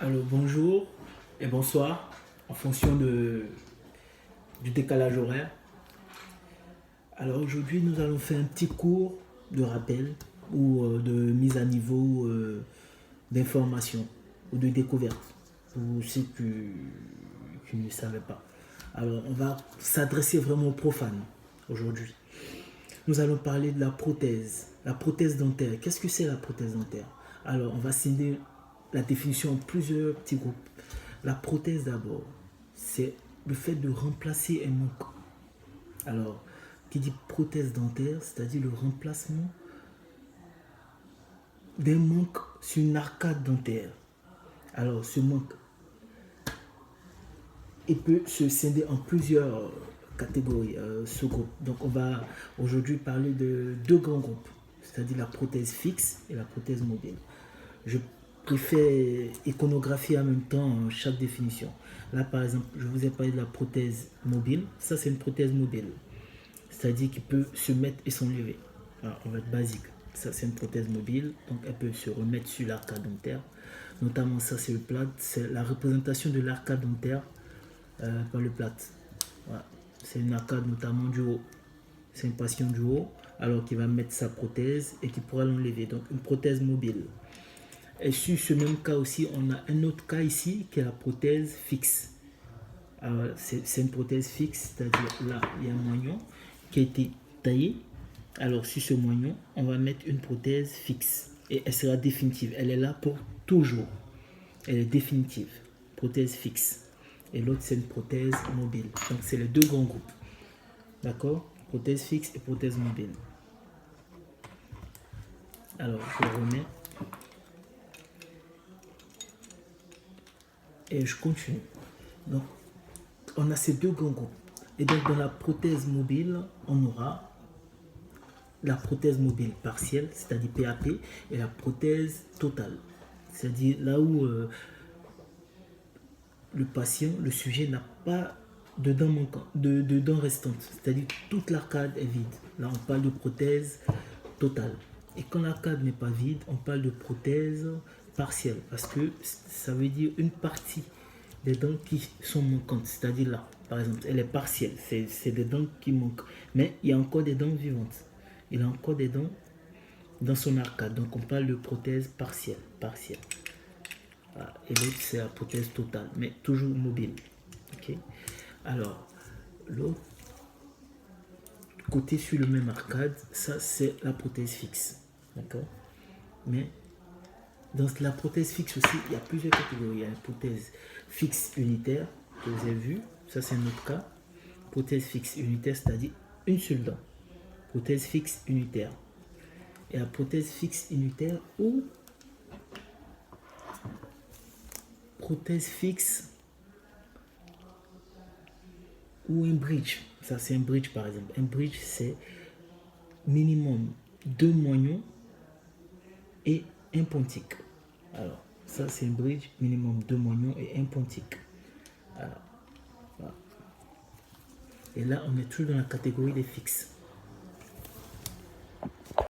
Alors bonjour et bonsoir en fonction du décalage horaire. Alors aujourd'hui nous allons faire un petit cours de rappel ou de mise à niveau d'information ou de découverte pour ceux qui ne savaient pas. Alors on va s'adresser vraiment aux profanes aujourd'hui. Nous allons parler de la prothèse dentaire. Qu'est-ce que c'est la prothèse dentaire? Alors on va scinder la définition en plusieurs petits groupes. La prothèse d'abord, c'est le fait de remplacer un manque. Alors, qui dit prothèse dentaire, c'est-à-dire le remplacement d'un manque sur une arcade dentaire. Alors, ce manque, il peut se scinder en plusieurs catégories, sous-groupes. Donc, on va aujourd'hui parler de deux grands groupes, c'est-à-dire la prothèse fixe et la prothèse mobile. Je préfère iconographier en même temps chaque définition. Là, par exemple, je vous ai parlé de la prothèse mobile. Ça, c'est une prothèse mobile. C'est-à-dire qu'il peut se mettre et s'enlever. Alors, on va être basique. Ça, c'est une prothèse mobile. Donc, elle peut se remettre sur l'arcade dentaire. Notamment, ça, c'est le plat. C'est la représentation de l'arcade dentaire par le plat. Voilà. C'est une arcade notamment du haut. C'est un patient du haut, alors qu'il va mettre sa prothèse et qu'il pourra l'enlever. Donc, une prothèse mobile. Et sur ce même cas aussi, on a un autre cas ici qui est la prothèse fixe. C'est une prothèse fixe, c'est-à-dire là, il y a un moignon qui a été taillé. Alors sur ce moignon, on va mettre une prothèse fixe et elle sera définitive. Elle est là pour toujours. Elle est définitive. Prothèse fixe. Et l'autre, c'est une prothèse mobile. Donc c'est les deux grands groupes. D'accord? Prothèse fixe et prothèse mobile. Alors, je le remets. Et je continue. Donc, on a ces deux grands groupes. Et donc, dans la prothèse mobile, on aura la prothèse mobile partielle, c'est-à-dire PAP, et la prothèse totale. C'est-à-dire là où le patient, le sujet n'a pas de dents manquantes, de dents restantes. C'est-à-dire toute l'arcade est vide. Là, on parle de prothèse totale. Et quand l'arcade n'est pas vide, on parle de prothèse partielle. Parce que ça veut dire une partie des dents qui sont manquantes. C'est-à-dire là, par exemple, elle est partielle. C'est des dents qui manquent. Mais il y a encore des dents vivantes. Il a encore des dents dans son arcade. Donc on parle de prothèse partielle. Voilà. Et l'autre, c'est la prothèse totale, mais toujours mobile. Ok. Alors, l'autre côté sur le même arcade, ça c'est la prothèse fixe. D'accord. Mais dans la prothèse fixe aussi, il y a plusieurs catégories. Il y a une prothèse fixe unitaire que vous avez vu. Ça c'est un autre cas. Prothèse fixe unitaire, c'est-à-dire une seule dent. Prothèse fixe unitaire. Et la prothèse fixe unitaire ou prothèse fixe ou un bridge. Ça c'est un bridge par exemple. Un bridge c'est minimum 2 moignons et un pontique. Alors ça c'est un bridge, minimum 2 moignons et un pontique. Alors, voilà. Et là on est toujours dans la catégorie des fixes.